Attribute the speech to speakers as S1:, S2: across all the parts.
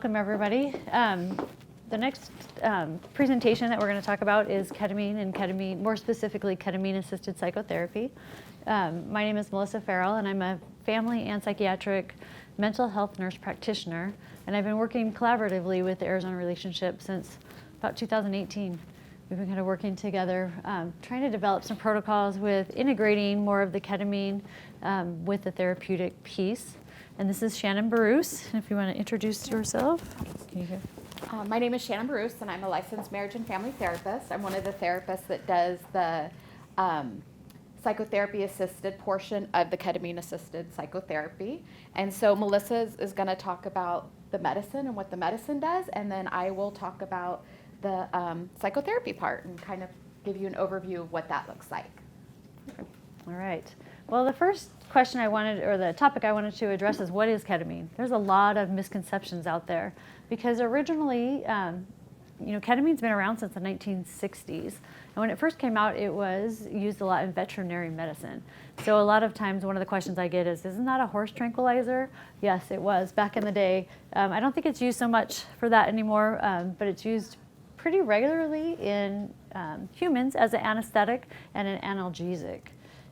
S1: welcome everybody. The next presentation that we're going to talk about is ketamine and ketamine, more specifically ketamine-assisted psychotherapy. My name is Melissa Ferrell, and I'm a family and psychiatric mental health nurse practitioner, and I've been working collaboratively with the Arizona Relationship since about 2018. We've been kind of working together, trying to develop some protocols with integrating more of the ketamine with the therapeutic piece. And this is Shannon Barousse. If you want to introduce yourself. Can you hear?
S2: My name is Shannon Barousse, and I'm a licensed marriage and family therapist. I'm one of the therapists that does the psychotherapy-assisted portion of the ketamine-assisted psychotherapy. And so Melissa is going to talk about the medicine and what the medicine does, and then I will talk about the psychotherapy part and kind of give you an overview of what that looks like.
S1: All right. Well, the first question the topic I wanted to address is, what is ketamine? There's a lot of misconceptions out there because originally, ketamine's been around since the 1960s. And when it first came out, it was used a lot in veterinary medicine. So a lot of times one of the questions I get is, isn't that a horse tranquilizer? Yes, it was back in the day. I don't think it's used so much for that anymore, but it's used pretty regularly in humans as an anesthetic and an analgesic.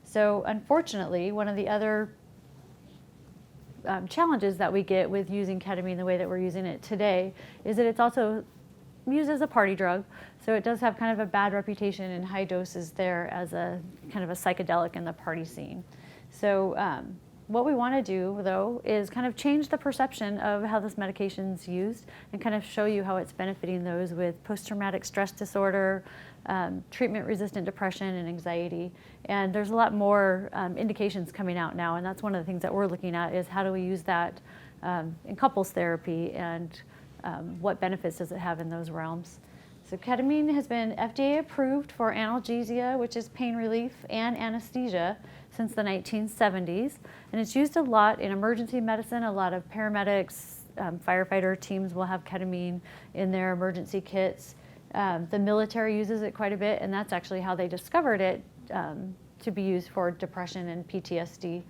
S1: So unfortunately, one of the other challenges that we get with using ketamine the way that we're using it today is that it's also used as a party drug. So it does have kind of a bad reputation in high doses there as a kind of a psychedelic in the party scene. So what we want to do, though, is kind of change the perception of how this medication's used and kind of show you how it's benefiting those with post-traumatic stress disorder, treatment-resistant depression, and anxiety. And there's a lot more indications coming out now, and that's one of the things that we're looking at is how do we use that in couples therapy, and what benefits does it have in those realms. So ketamine has been FDA approved for analgesia, which is pain relief, and anesthesia since the 1970s. And it's used a lot in emergency medicine. A lot of paramedics, firefighter teams will have ketamine in their emergency kits. The military uses it quite a bit, and that's actually how they discovered it to be used for depression and PTSD.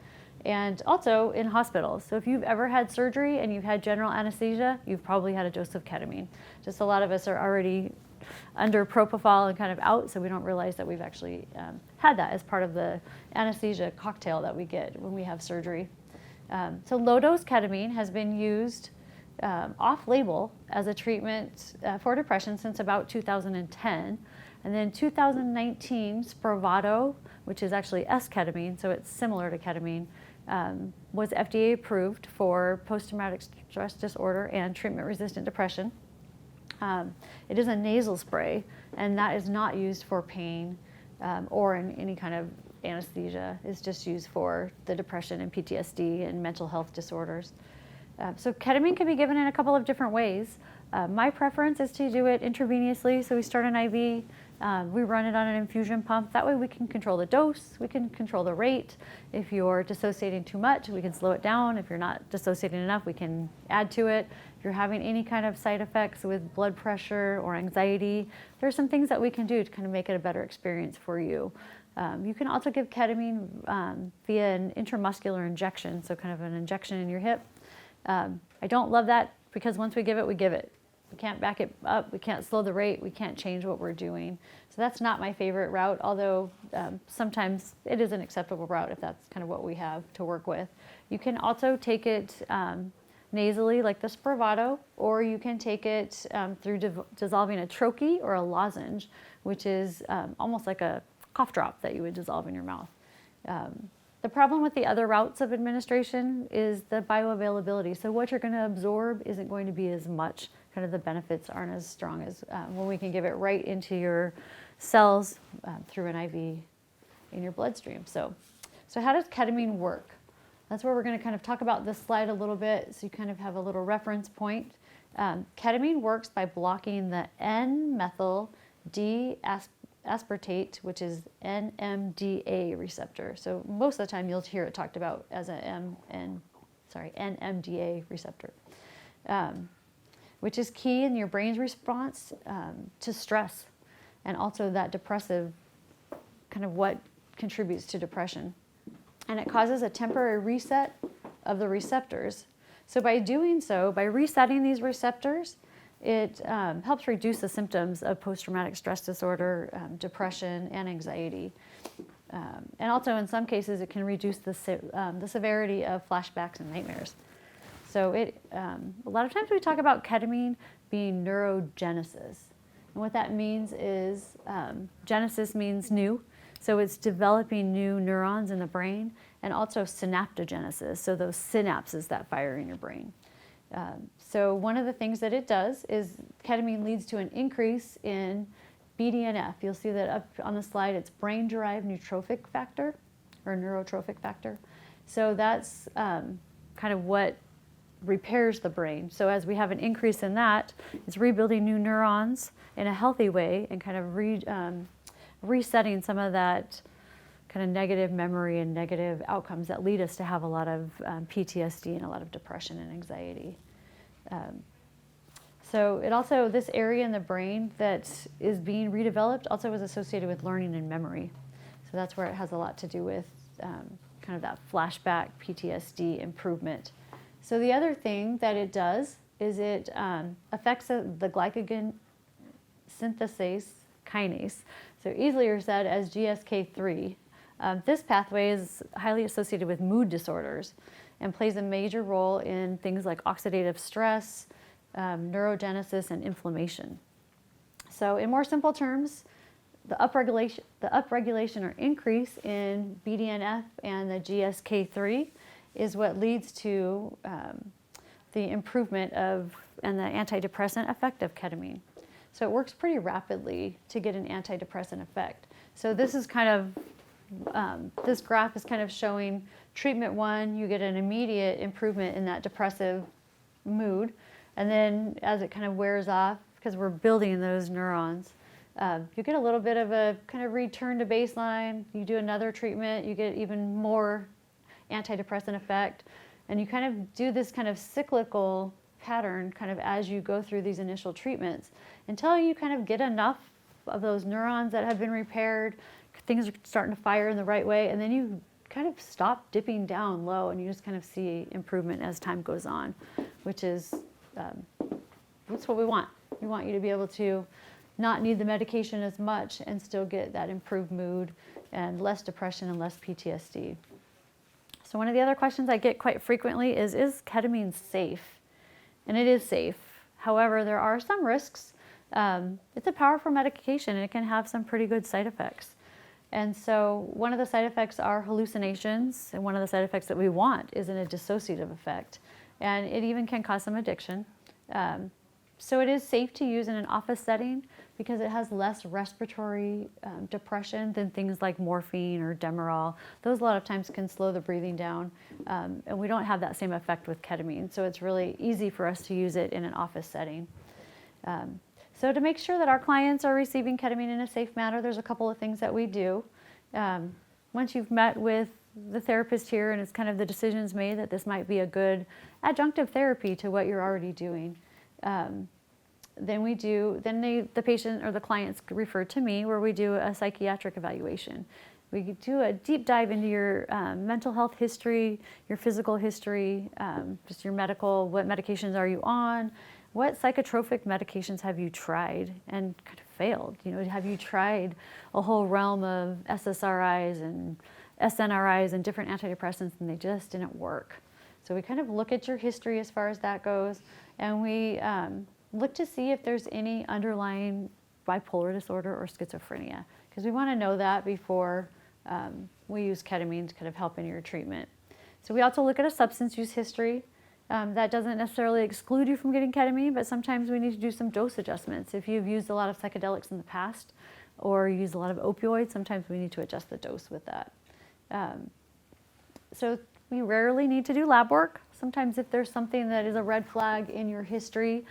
S1: And also in hospitals. So if you've ever had surgery and you've had general anesthesia, you've probably had a dose of ketamine. Just a lot of us are already under propofol and kind of out, so we don't realize that we've actually had that as part of the anesthesia cocktail that we get when we have surgery. So low-dose ketamine has been used off-label as a treatment for depression since about 2010. And then 2019, Spravato, which is actually S-ketamine, so it's similar to ketamine, was FDA approved for post-traumatic stress disorder and treatment-resistant depression. It is a nasal spray, and that is not used for pain or in any kind of anesthesia. It's just used for the depression and PTSD and mental health disorders. So ketamine can be given in a couple of different ways. My preference is to do it intravenously, so we start an IV. We run it on an infusion pump. That way we can control the dose, we can control the rate. If you're dissociating too much, we can slow it down. If you're not dissociating enough, we can add to it. If you're having any kind of side effects with blood pressure or anxiety, there's some things that we can do to kind of make it a better experience for you. You can also give ketamine via an intramuscular injection, so kind of an injection in your hip. I don't love that because once we give it, we give it. We can't back it up, we can't slow the rate, we can't change what we're doing. So that's not my favorite route, although sometimes it is an acceptable route if that's kind of what we have to work with. You can also take it nasally like the Spravato, or you can take it through dissolving a troche or a lozenge, which is almost like a cough drop that you would dissolve in your mouth. The problem with the other routes of administration is the bioavailability. So what you're going to absorb isn't going to be as much. Kind of the benefits aren't as strong as when we can give it right into your cells through an IV in your bloodstream. So how does ketamine work? That's where we're going to kind of talk about this slide a little bit, so you kind of have a little reference point. Ketamine works by blocking the N-methyl D-aspartate, which is NMDA receptor. So most of the time you'll hear it talked about as a NMDA receptor, which is key in your brain's response to stress, and also that depressive, kind of what contributes to depression. And it causes a temporary reset of the receptors So by doing so, by resetting these receptors, it helps reduce the symptoms of post-traumatic stress disorder, depression, and anxiety. And also, in some cases, it can reduce the severity of flashbacks and nightmares. So a lot of times we talk about ketamine being neurogenesis. And what that means is, genesis means new. So it's developing new neurons in the brain, and also synaptogenesis, so those synapses that fire in your brain. So one of the things that it does is ketamine leads to an increase in BDNF. You'll see that up on the slide, it's brain-derived neurotrophic factor, or neurotrophic factor. So that's kind of what repairs the brain. So as we have an increase in that, it's rebuilding new neurons in a healthy way and kind of resetting some of that kind of negative memory and negative outcomes that lead us to have a lot of PTSD and a lot of depression and anxiety. So it also, this area in the brain that is being redeveloped also is associated with learning and memory. So that's where it has a lot to do with kind of that flashback PTSD improvement. So the other thing that it does is it affects the glycogen synthase kinase. So easier said as GSK3. This pathway is highly associated with mood disorders and plays a major role in things like oxidative stress, neurogenesis, and inflammation. So in more simple terms, the upregulation or increase in BDNF and the GSK3 is what leads to the improvement of and the antidepressant effect of ketamine. So it works pretty rapidly to get an antidepressant effect. So this is kind of, this graph is kind of showing treatment one, you get an immediate improvement in that depressive mood. And then as it kind of wears off, because we're building those neurons, you get a little bit of a kind of return to baseline. You do another treatment, you get even more antidepressant effect. And you kind of do this kind of cyclical pattern kind of as you go through these initial treatments until you kind of get enough of those neurons that have been repaired, things are starting to fire in the right way, and then you kind of stop dipping down low and you just kind of see improvement as time goes on, which is, that's what we want. We want you to be able to not need the medication as much and still get that improved mood and less depression and less PTSD. So one of the other questions I get quite frequently is ketamine safe? And it is safe. However, there are some risks. It's a powerful medication and it can have some pretty good side effects. And so one of the side effects are hallucinations, and one of the side effects that we want is a dissociative effect. And it even can cause some addiction. So it is safe to use in an office setting because it has less respiratory depression than things like morphine or Demerol. Those a lot of times can slow the breathing down, and we don't have that same effect with ketamine. So it's really easy for us to use it in an office setting. So to make sure that our clients are receiving ketamine in a safe manner, there's a couple of things that we do. Once you've met with the therapist here and it's kind of the decisions made that this might be a good adjunctive therapy to what you're already doing, then the patient or the client's referred to me where we do a psychiatric evaluation. We do a deep dive into your mental health history, your physical history, just your medical, what medications are you on, what psychotropic medications have you tried and kind of failed? You know, have you tried a whole realm of SSRIs and SNRIs and different antidepressants and they just didn't work? So we kind of look at your history as far as that goes, and we look to see if there's any underlying bipolar disorder or schizophrenia, because we want to know that before we use ketamine to kind of help in your treatment. So we also look at a substance use history. That doesn't necessarily exclude you from getting ketamine, but sometimes we need to do some dose adjustments. If you've used a lot of psychedelics in the past or used a lot of opioids, sometimes we need to adjust the dose with that. So we rarely need to do lab work. Sometimes if there's something that is a red flag in your history,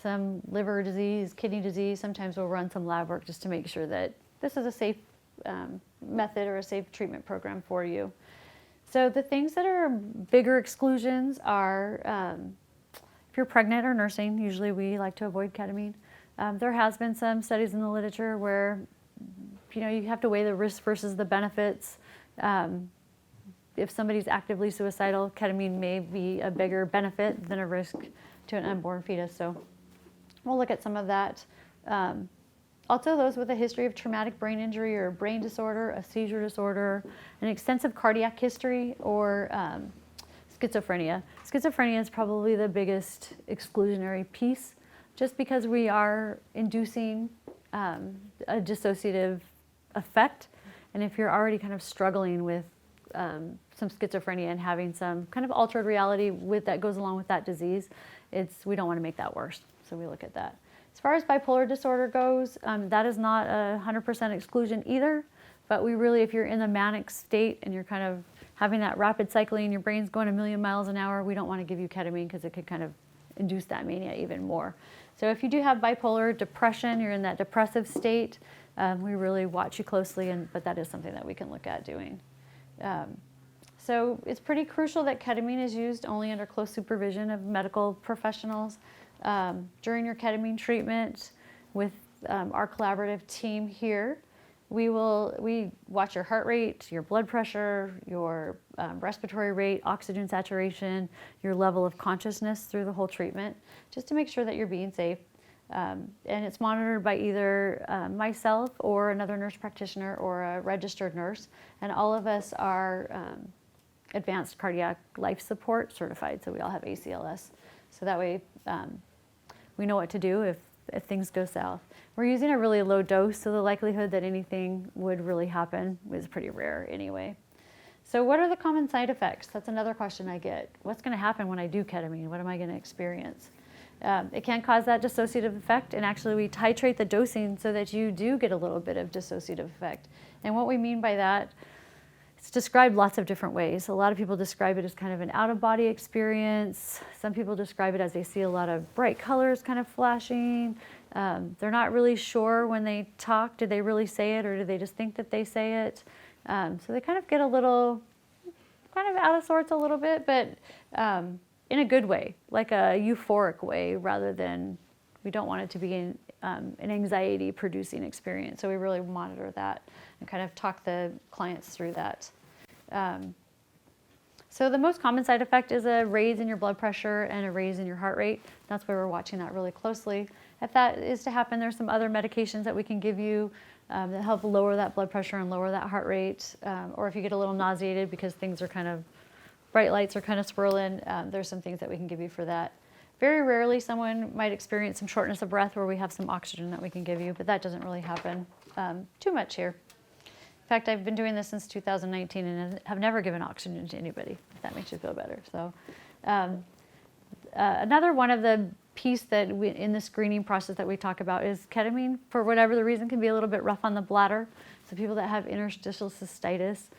S1: some liver disease, kidney disease, sometimes we'll run some lab work just to make sure that this is a safe method or a safe treatment program for you. So the things that are bigger exclusions are if you're pregnant or nursing, usually we like to avoid ketamine. There has been some studies in the literature where you have to weigh the risks versus the benefits. if somebody's actively suicidal, ketamine may be a bigger benefit than a risk to an unborn fetus. So we'll look at some of that. Also, those with a history of traumatic brain injury or brain disorder, a seizure disorder, an extensive cardiac history, or schizophrenia. Schizophrenia is probably the biggest exclusionary piece, just because we are inducing a dissociative effect. And if you're already kind of struggling with some schizophrenia and having some kind of altered reality that goes along with that disease, we don't want to make that worse. So we look at that. As far as bipolar disorder goes, that is not a 100% exclusion either, but we really, if you're in the manic state and you're kind of having that rapid cycling, your brain's going a million miles an hour, we don't want to give you ketamine because it could kind of induce that mania even more. So if you do have bipolar depression, you're in that depressive state, we really watch you closely, but that is something that we can look at doing. So it's pretty crucial that ketamine is used only under close supervision of medical professionals. During your ketamine treatment with our collaborative team here, we watch your heart rate, your blood pressure, your respiratory rate, oxygen saturation, your level of consciousness through the whole treatment, just to make sure that you're being safe. And it's monitored by either myself or another nurse practitioner or a registered nurse. And all of us are advanced cardiac life support certified, so we all have ACLS. So that way we know what to do if things go south. We're using a really low dose, so the likelihood that anything would really happen is pretty rare anyway. So what are the common side effects? That's another question I get. What's going to happen when I do ketamine? What am I going to experience? It can cause that dissociative effect, and actually we titrate the dosing so that you do get a little bit of dissociative effect. And what we mean by that, it's described lots of different ways. A lot of people describe it as kind of an out-of-body experience. Some people describe it as they see a lot of bright colors kind of flashing. They're not really sure when they talk, did they really say it or do they just think that they say it? So they kind of get a little, kind of out of sorts a little bit, but in a good way, like a euphoric way, rather than, we don't want it to be an anxiety-producing experience. So we really monitor that and kind of talk the clients through that. So the most common side effect is a raise in your blood pressure and a raise in your heart rate. That's why we're watching that really closely. If that is to happen, there's some other medications that we can give you that help lower that blood pressure and lower that heart rate. Or if you get a little nauseated because things are kind of, bright lights are kind of swirling, there's some things that we can give you for that. Very rarely someone might experience some shortness of breath where we have some oxygen that we can give you, but that doesn't really happen too much here. In fact, I've been doing this since 2019 and have never given oxygen to anybody, if that makes you feel better. So another one of the piece that in the screening process that we talk about is ketamine, for whatever the reason, can be a little bit rough on the bladder. So people that have interstitial cystitis,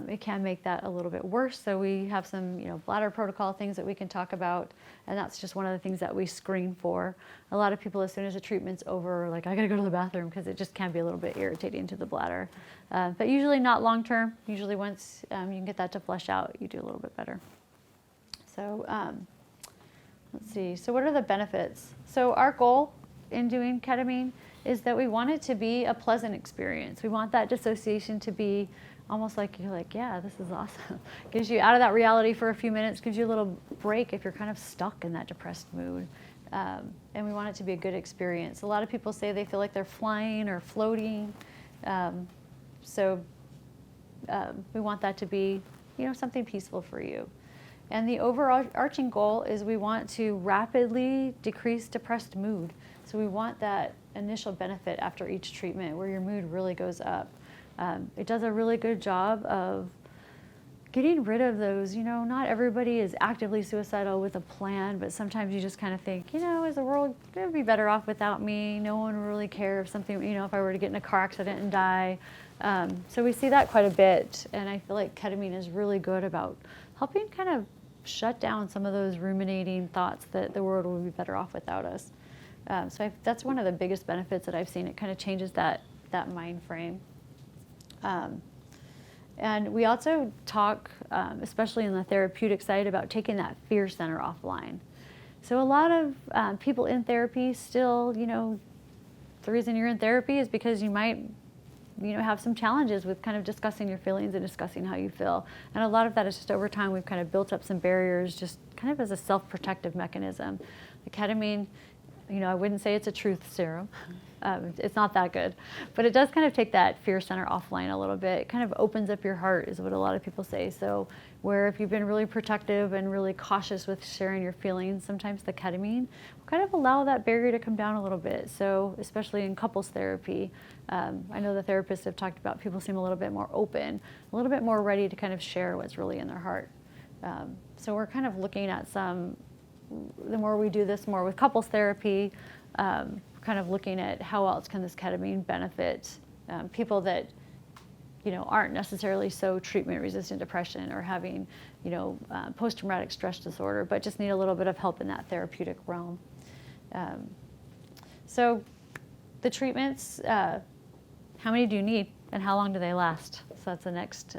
S1: it can make that a little bit worse. So we have some, bladder protocol things that we can talk about, and that's just one of the things that we screen for. A lot of people, as soon as the treatment's over, are like, I gotta go to the bathroom, because it just can be a little bit irritating to the bladder. But usually not long term. Usually once you can get that to flush out, you do a little bit better. So let's see. So what are the benefits? So our goal in doing ketamine is that we want it to be a pleasant experience. We want that dissociation to be almost like you're like, yeah, this is awesome. Gives you out of that reality for a few minutes, gives you a little break if you're kind of stuck in that depressed mood. And we want it to be a good experience. A lot of people say they feel like they're flying or floating. So we want that to be, something peaceful for you. And the overarching goal is we want to rapidly decrease depressed mood. So we want that initial benefit after each treatment where your mood really goes up. It does a really good job of getting rid of those, not everybody is actively suicidal with a plan, but sometimes you just kind of think, is the world going to be better off without me? No one will really care if something, if I were to get in a car accident and die. So we see that quite a bit, and I feel like ketamine is really good about helping kind of shut down some of those ruminating thoughts that the world will be better off without us. That's one of the biggest benefits that I've seen. It kind of changes that mind frame. And we also talk, especially in the therapeutic side, about taking that fear center offline. So a lot of people in therapy still, the reason you're in therapy is because you might have some challenges with kind of discussing your feelings and discussing how you feel. And a lot of that is just over time we've kind of built up some barriers just kind of as a self-protective mechanism. The ketamine, I wouldn't say it's a truth serum. It's not that good, but it does kind of take that fear center offline a little bit. It kind of opens up your heart is what a lot of people say. So where if you've been really protective and really cautious with sharing your feelings, sometimes the ketamine will kind of allow that barrier to come down a little bit. So especially in couples therapy, I know the therapists have talked about people seem a little bit more open, a little bit more ready to kind of share what's really in their heart. So we're kind of looking at the more we do this more with couples therapy, kind of looking at how else can this ketamine benefit people that aren't necessarily so treatment-resistant depression or having post-traumatic stress disorder, but just need a little bit of help in that therapeutic realm. So the treatments, how many do you need and how long do they last? So that's the next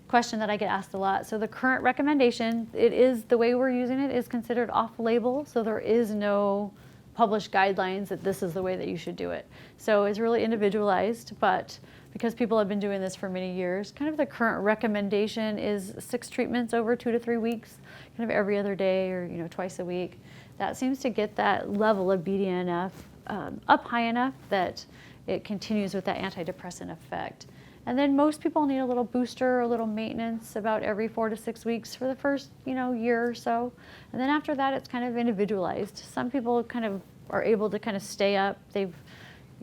S1: question that I get asked a lot. So the current recommendation, the way we're using it is considered off-label, so there is no published guidelines that this is the way that you should do it. So it's really individualized, but because people have been doing this for many years, kind of the current recommendation is 6 treatments over 2 to 3 weeks, kind of every other day or twice a week. That seems to get that level of BDNF up high enough that it continues with that antidepressant effect. And then most people need a little booster or a little maintenance about every 4 to 6 weeks for the first, year or so. And then after that, it's kind of individualized. Some people kind of are able to kind of stay up. They've,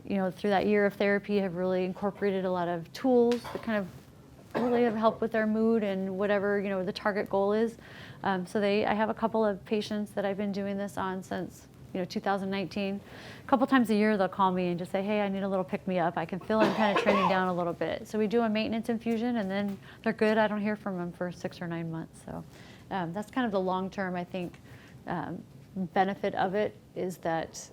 S1: through that year of therapy have really incorporated a lot of tools that kind of really have helped with their mood and whatever, the target goal is. I have a couple of patients that I've been doing this on since 2019. A couple times a year they'll call me and just say, hey, I need a little pick-me-up. I can feel I'm kind of trending down a little bit. So we do a maintenance infusion and then they're good. I don't hear from them for 6 or 9 months. So that's kind of the long-term, I think, benefit of it is that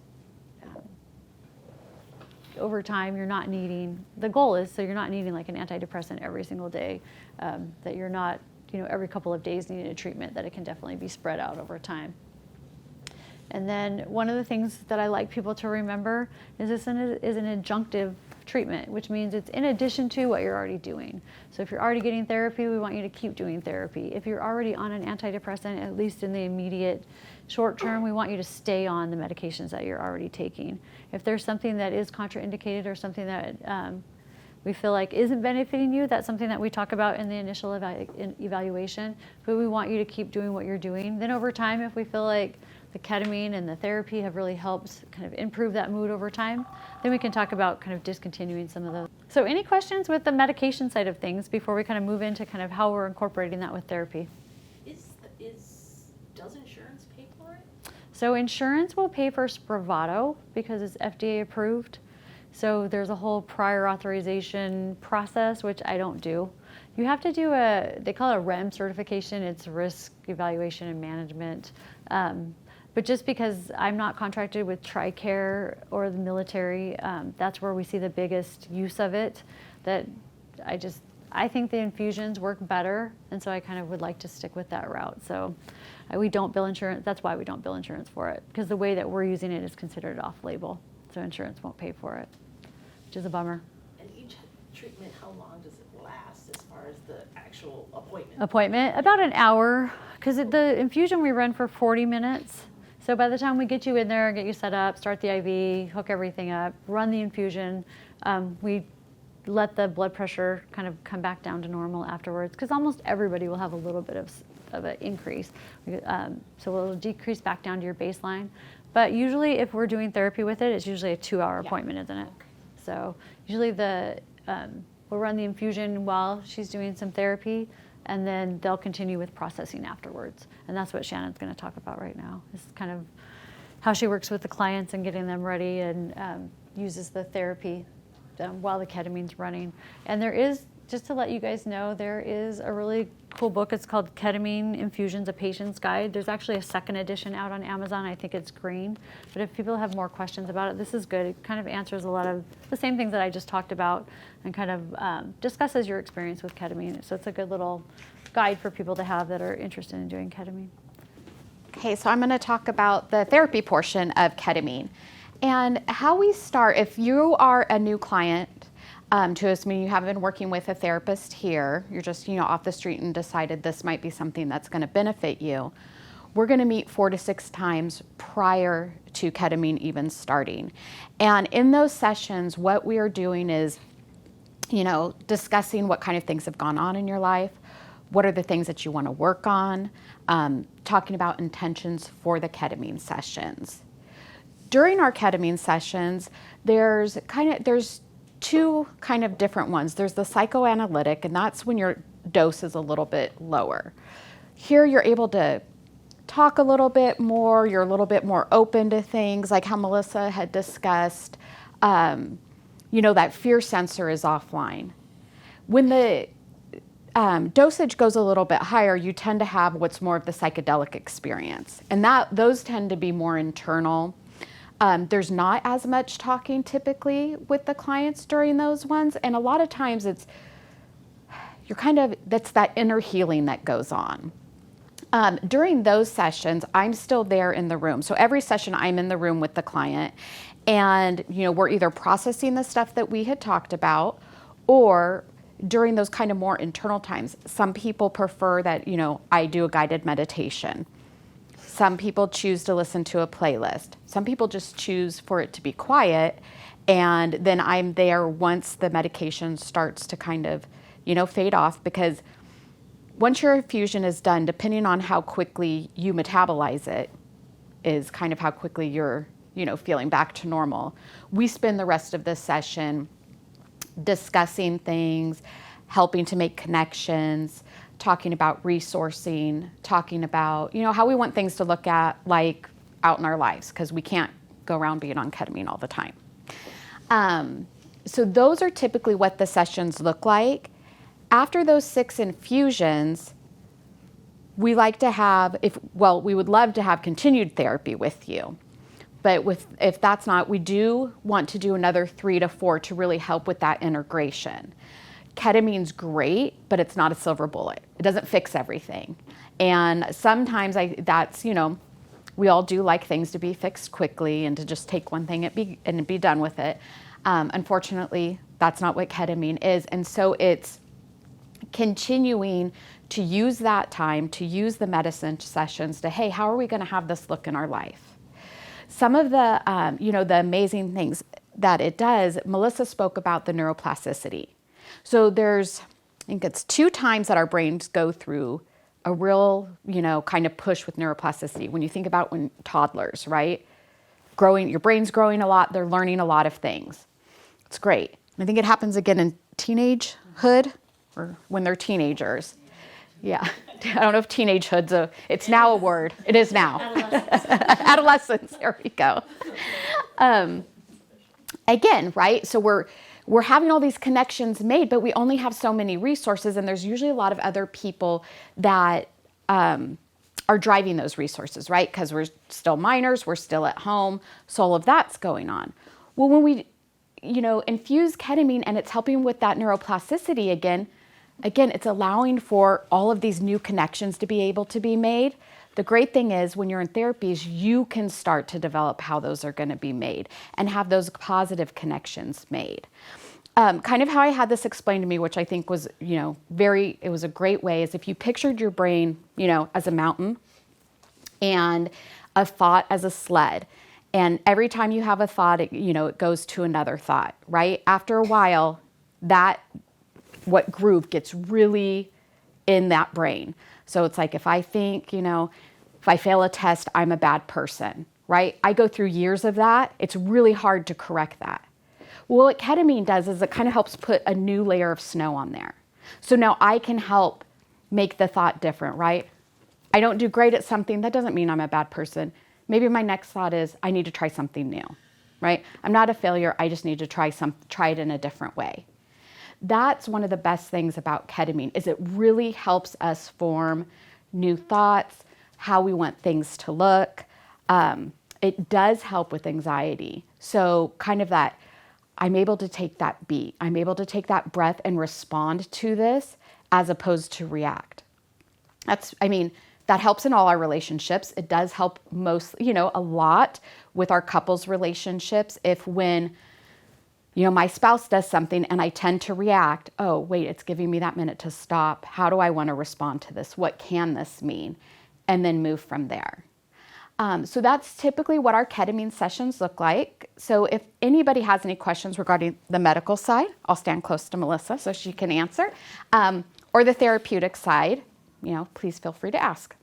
S1: over time you're not needing, the goal is so you're not needing like an antidepressant every single day, that you're not, every couple of days needing a treatment, that it can definitely be spread out over time. And then one of the things that I like people to remember is this is an adjunctive treatment, which means it's in addition to what you're already doing. So if you're already getting therapy, we want you to keep doing therapy. If you're already on an antidepressant, at least in the immediate short term, we want you to stay on the medications that you're already taking. If there's something that is contraindicated or something that we feel like isn't benefiting you, that's something that we talk about in the initial evaluation, but we want you to keep doing what you're doing. Then over time, if we feel like the ketamine and the therapy have really helped kind of improve that mood over time, then we can talk about kind of discontinuing some of those. So any questions with the medication side of things before we kind of move into kind of how we're incorporating that with therapy?
S3: Does insurance pay for it?
S1: So insurance will pay for Spravato because it's FDA approved. So there's a whole prior authorization process, which I don't do. You have to do they call it a REM certification. It's risk evaluation and management. But just because I'm not contracted with TRICARE or the military, that's where we see the biggest use of it. That I think the infusions work better, and so I kind of would like to stick with that route. So we don't bill insurance. That's why we don't bill insurance for it, because the way that we're using it is considered off-label, so insurance won't pay for it, which is a bummer.
S3: And each treatment, how long does it last as far as the actual appointment?
S1: Appointment, about an hour, because the infusion we run for 40 minutes. So by the time we get you in there, get you set up, start the IV, hook everything up, run the infusion, we let the blood pressure kind of come back down to normal afterwards, because almost everybody will have a little bit of an increase. So it'll decrease back down to your baseline. But usually if we're doing therapy with it, it's usually a 2-hour appointment, isn't it?
S3: Okay.
S1: So usually we'll run the infusion while she's doing some therapy, and then they'll continue with processing afterwards. And that's what Shannon's going to talk about right now, is kind of how she works with the clients and getting them ready and uses the therapy while the ketamine's running. And there is, just to let you guys know, there is a really cool book. It's called Ketamine Infusions, A Patient's Guide. There's actually a second edition out on Amazon. I think it's green. But if people have more questions about it, this is good. It kind of answers a lot of the same things that I just talked about and kind of discusses your experience with ketamine. So it's a good little guide for people to have that are interested in doing ketamine.
S2: Okay, so I'm going to talk about the therapy portion of ketamine and how we start. If you are a new client, to us, I mean, you haven't been working with a therapist here, you're just, off the street and decided this might be something that's going to benefit you, we're going to meet 4 to 6 times prior to ketamine even starting. And in those sessions, what we are doing is, discussing what kind of things have gone on in your life, what are the things that you want to work on, talking about intentions for the ketamine sessions. During our ketamine sessions, there's 2 kind of different ones. There's the psychoanalytic, and that's when your dose is a little bit lower. Here you're able to talk a little bit more, you're a little bit more open to things, like how Melissa had discussed, that fear sensor is offline. When the dosage goes a little bit higher, you tend to have what's more of the psychedelic experience, and those tend to be more internal. There's not as much talking typically with the clients during those ones, and a lot of times that's that inner healing that goes on. During those sessions, I'm still there in the room. So every session I'm in the room with the client, and we're either processing the stuff that we had talked about, or during those kind of more internal times, some people prefer that, I do a guided meditation. Some people choose to listen to a playlist. Some people just choose for it to be quiet, and then I'm there once the medication starts to kind of, fade off, because once your infusion is done, depending on how quickly you metabolize it, is kind of how quickly you're, feeling back to normal. We spend the rest of the session discussing things, helping to make connections, talking about resourcing, talking about, how we want things to look at like out in our lives, because we can't go around being on ketamine all the time. So those are typically what the sessions look like. After those 6 infusions, we like to have, we would love to have continued therapy with you. But if that's not, we do want to do another 3 to 4 to really help with that integration. Ketamine's great, but it's not a silver bullet. It doesn't fix everything. And sometimes we all do like things to be fixed quickly and to just take one thing and be done with it. Unfortunately, that's not what ketamine is. And so it's continuing to use that time, to use the medicine sessions to, hey, how are we going to have this look in our life? Some of the, the amazing things that it does, Melissa spoke about the neuroplasticity. So there's, I think it's 2 times that our brains go through a real, kind of push with neuroplasticity. When you think about when toddlers, right? Your brain's growing a lot, they're learning a lot of things. It's great. I think it happens again in teenagehood, or when they're teenagers. Yeah. I don't know if teenagehood's it's now a word. It is now. Adolescence. There we go. Again, right? So we're having all these connections made, but we only have so many resources, and there's usually a lot of other people that are driving those resources, right? Because we're still minors, we're still at home, so all of that's going on. Well, when we, infuse ketamine and it's helping with that neuroplasticity again, it's allowing for all of these new connections to be able to be made. The great thing is when you're in therapy is you can start to develop how those are going to be made and have those positive connections made. Kind of how I had this explained to me, which I think was, it was a great way, is if you pictured your brain, as a mountain and a thought as a sled. And every time you have a thought, it goes to another thought, right? After a while, what groove gets really in that brain. So it's like if I think, if I fail a test, I'm a bad person, right? I go through years of that. It's really hard to correct that. Well, what ketamine does is it kind of helps put a new layer of snow on there. So now I can help make the thought different, right? I don't do great at something. That doesn't mean I'm a bad person. Maybe my next thought is I need to try something new, right? I'm not a failure. I just need to try it in a different way. That's one of the best things about ketamine, is it really helps us form new thoughts, how we want things to look. It does help with anxiety. So kind of that, I'm able to take that beat. I'm able to take that breath and respond to this as opposed to react. That helps in all our relationships. It does help a lot with our couples relationships. If when my spouse does something and I tend to react. Oh, wait, it's giving me that minute to stop. How do I want to respond to this? What can this mean? And then move from there. So that's typically what our ketamine sessions look like. So if anybody has any questions regarding the medical side, I'll stand close to Melissa so she can answer. Or the therapeutic side, please feel free to ask.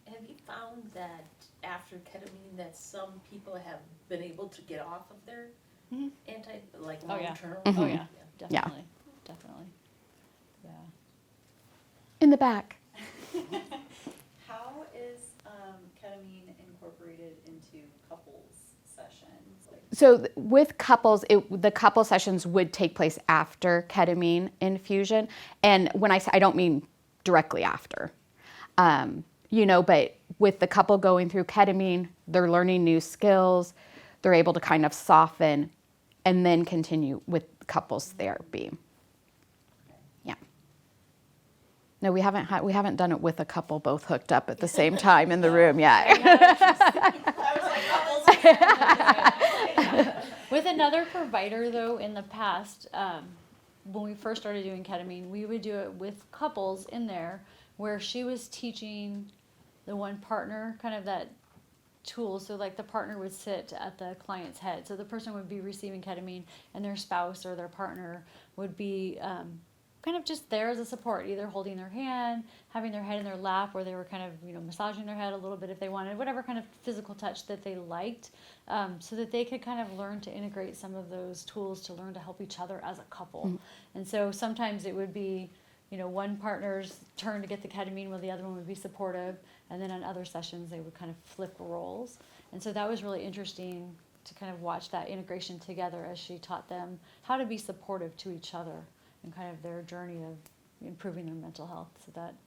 S3: Have you found that after ketamine that some people have been able to get off of their
S1: Oh yeah.
S3: long-term?
S2: Mhm.
S1: Oh yeah, definitely, definitely. Yeah.
S2: In the back.
S4: How is ketamine incorporated into couples sessions?
S2: So with couples, the couple sessions would take place after ketamine infusion. And when I say, I don't mean directly after. But with the couple going through ketamine, they're learning new skills. They're able to kind of soften and then continue with couples therapy. Yeah. No, we haven't done it with a couple both hooked up at the same time in the room yet.
S1: With another provider, though, in the past, when we first started doing ketamine, we would do it with couples in there where she was teaching the one partner kind of that tool. So like the partner would sit at the client's head. So the person would be receiving ketamine and their spouse or their partner would be kind of just there as a support, either holding their hand, having their head in their lap, or they were kind of, massaging their head a little bit if they wanted, whatever kind of physical touch that they liked, so that they could kind of learn to integrate some of those tools to learn to help each other as a couple. Mm-hmm. And so sometimes it would be, one partner's turn to get the ketamine while the other one would be supportive. And then on other sessions, they would kind of flip roles. And so that was really interesting to kind of watch that integration together as she taught them how to be supportive to each other and kind of their journey of improving their mental health.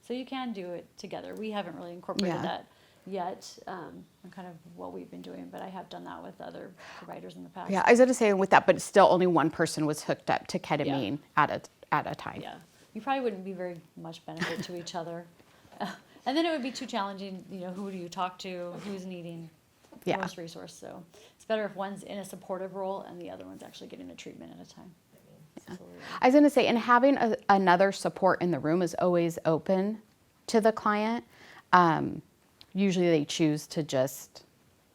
S1: So you can do it together. We haven't really incorporated that yet, and kind of what we've been doing, but I have done that with other providers in the past.
S2: Yeah, I was going to say with that, but still only one person was hooked up to ketamine at a time.
S1: Yeah, you probably wouldn't be very much benefit to each other. And then it would be too challenging, who do you talk to, who's needing the most resource. So it's better if one's in a supportive role and the other one's actually getting a treatment at a time.
S2: Yeah. I was going to say, and having another support in the room is always open to the client. Usually they choose to just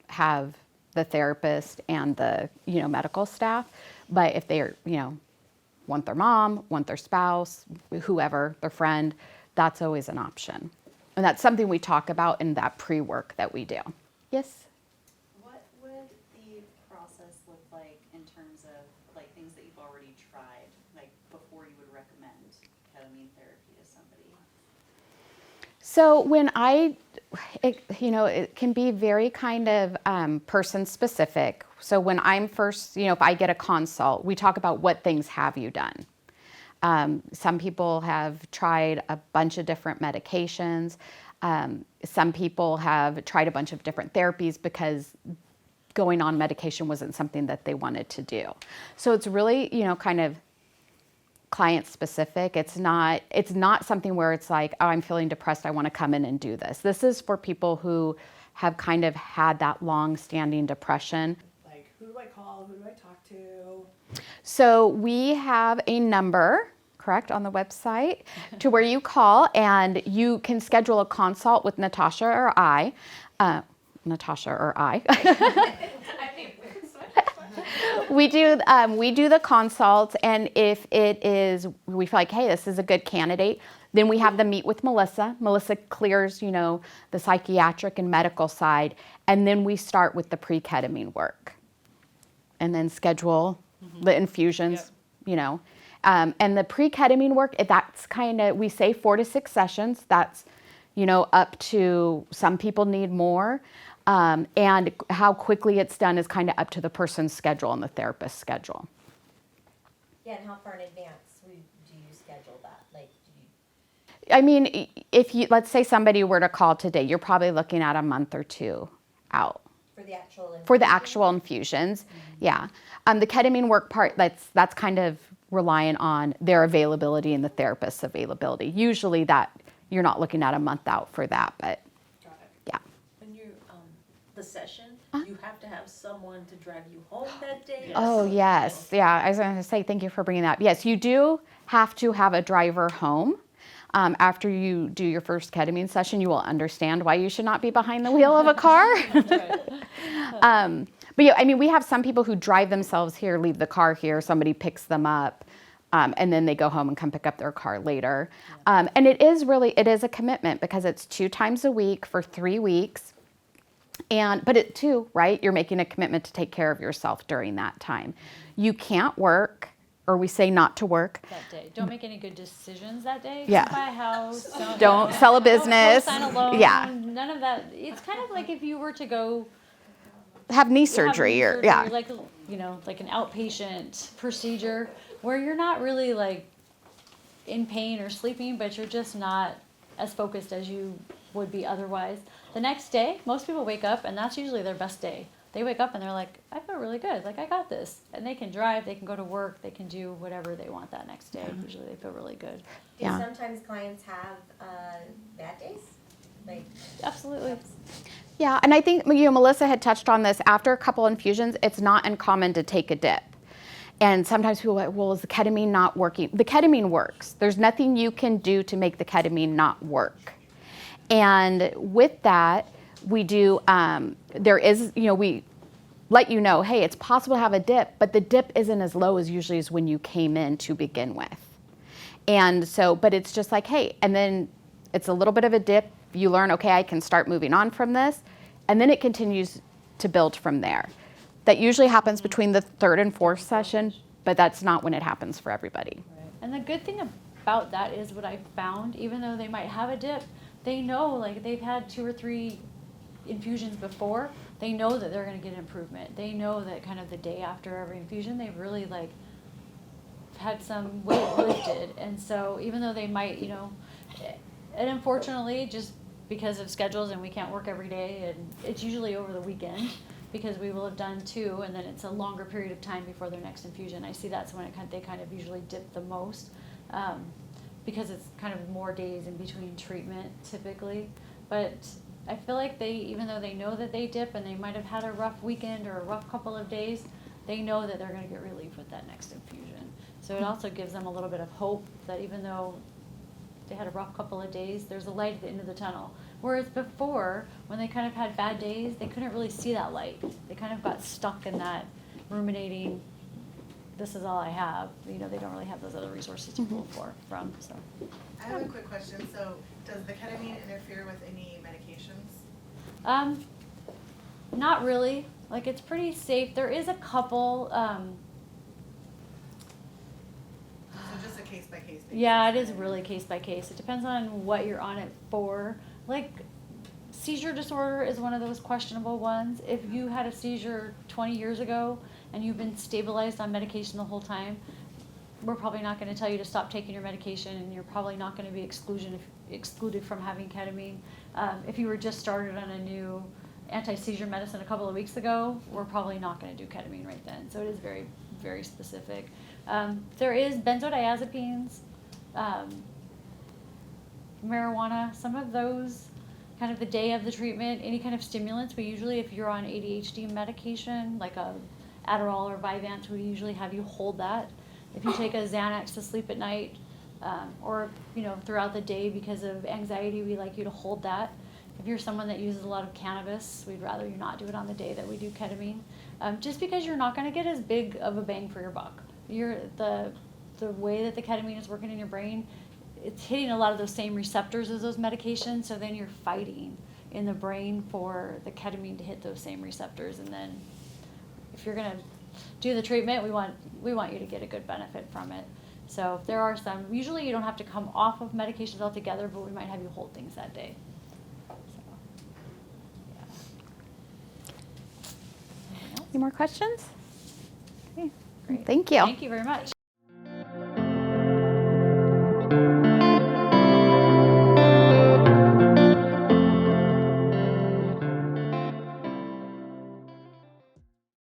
S2: have the therapist and the, medical staff. But if they're, want their mom, want their spouse, whoever, their friend, that's always an option. And that's something we talk about in that pre-work that we do. Yes?
S4: What would the process look like in terms of things that you've already tried, before you would recommend ketamine therapy to somebody?
S2: So when it can be very kind of person specific. So when I'm first, if I get a consult, we talk about what things have you done. Some people have tried a bunch of different medications. Some people have tried a bunch of different therapies because going on medication wasn't something that they wanted to do. So it's really, kind of client specific. It's not something where it's like, oh, I'm feeling depressed, I want to come in and do this. This is for people who have kind of had that long-standing depression.
S3: Who do I call? Who do I talk to?
S2: So we have a number, correct, on the website to where you call and you can schedule a consult with Natasha or I. We do the consults, and if we feel like, hey, this is a good candidate, then we have them meet with Melissa. Melissa clears, the psychiatric and medical side, and then we start with the pre-ketamine work, and then schedule the infusions, and the pre-ketamine work. That's kind of, we say 4 to 6 sessions. That's, up to, some people need more. And how quickly it's done is kind of up to the person's schedule and the therapist's schedule.
S5: Yeah, and how far in advance do you schedule that?
S2: I mean, let's say somebody were to call today, you're probably looking at a month or 2 out.
S5: For the actual infusion?
S2: For the actual infusions, mm-hmm. Yeah. The ketamine work part, that's kind of reliant on their availability and the therapist's availability. Usually that, you're not looking at a month out for that, but
S3: Got it.
S2: yeah.
S3: When you, the session, you have to have someone to drive you home that day?
S2: Oh, yes. Yeah, I was going to say, thank you for bringing that up. Yes, you do have to have a driver home. After you do your first ketamine session, you will understand why you should not be behind the wheel of a car. But yeah, I mean, we have some people who drive themselves here, leave the car here, somebody picks them up, and then they go home and come pick up their car later. And it is a commitment because it's 2 times a week for 3 weeks. But it too, right? You're making a commitment to take care of yourself during that time. You can't work, or we say not to work.
S1: That day. Don't make any good decisions that day.
S2: Yeah.
S1: Don't buy a house.
S2: Don't sell a business.
S1: Don't co-sign a loan.
S2: Yeah.
S1: None of that. It's kind of like if you were to go
S2: Have knee
S1: have
S2: surgery,
S1: knee
S2: or
S1: surgery,
S2: yeah.
S1: like like an outpatient procedure where you're not really like in pain or sleeping, but you're just not as focused as you would be otherwise. The next day, most people wake up and that's usually their best day. They wake up and they're like, I feel really good. Like, I got this. And they can drive, they can go to work, they can do whatever they want that next day. Usually they feel really good.
S5: Do
S2: Yeah.
S5: sometimes clients have bad days? Like,
S1: Absolutely.
S2: Yeah, and I think Melissa had touched on this. After a couple infusions, it's not uncommon to take a dip. And sometimes people are like, well, is the ketamine not working? The ketamine works. There's nothing you can do to make the ketamine not work. And with that, we do, there is, we let you know, hey, it's possible to have a dip, but the dip isn't as low as usually as when you came in to begin with. And so, but it's just like, hey, and then it's a little bit of a dip. You learn, okay, I can start moving on from this. And then it continues to build from there. That usually happens between the 3rd and 4th session, but that's not when it happens for everybody.
S1: Right. And the good thing about that is what I found, even though they might have a dip, they know, like, they've had 2 or 3 infusions before, they know that they're going to get improvement. They know that kind of the day after every infusion, they've really, like, had some weight lifted. And so even though they might, and unfortunately, just because of schedules and we can't work every day, and it's usually over the weekend, because we will have done 2, and then it's a longer period of time before their next infusion. I see that's when they kind of usually dip the most, because it's kind of more days in between treatment typically. But I feel like even though they know that they dip and they might have had a rough weekend or a rough couple of days, they know that they're going to get relief with that next infusion. So it also gives them a little bit of hope that even though they had a rough couple of days, there's a light at the end of the tunnel. Whereas before, when they kind of had bad days, they couldn't really see that light. They kind of got stuck in that ruminating, this is all I have. They don't really have those other resources to pull from. So.
S6: I have a quick question. So does the ketamine interfere with any medications?
S1: Not really. Like, it's pretty safe. There is a couple,
S6: So just a case by case basis?
S1: yeah, it is really case by case. It depends on what you're on it for. Like, seizure disorder is one of those questionable ones. If you had a seizure 20 years ago and you've been stabilized on medication the whole time, we're probably not going to tell you to stop taking your medication, and you're probably not going to be excluded from having ketamine. If you were just started on a new anti-seizure medicine a couple of weeks ago, we're probably not going to do ketamine right then. So it is very, very specific. There is benzodiazepines, marijuana, some of those, kind of the day of the treatment, any kind of stimulants. We usually, if you're on ADHD medication, like a Adderall or Vyvanse, we usually have you hold that. If you take a Xanax to sleep at night, or throughout the day because of anxiety, we like you to hold that. If you're someone that uses a lot of cannabis, we'd rather you not do it on the day that we do ketamine, just because you're not going to get as big of a bang for your buck. The way that the ketamine is working in your brain, it's hitting a lot of those same receptors as those medications, so then you're fighting in the brain for the ketamine to hit those same receptors. And then if you're going to do the treatment, we want you to get a good benefit from it. So there are some, usually you don't have to come off of medications altogether, but we might have you hold things that day. So, yeah.
S2: Any more questions? Okay.
S1: Great.
S2: Thank you.
S1: Thank you very much.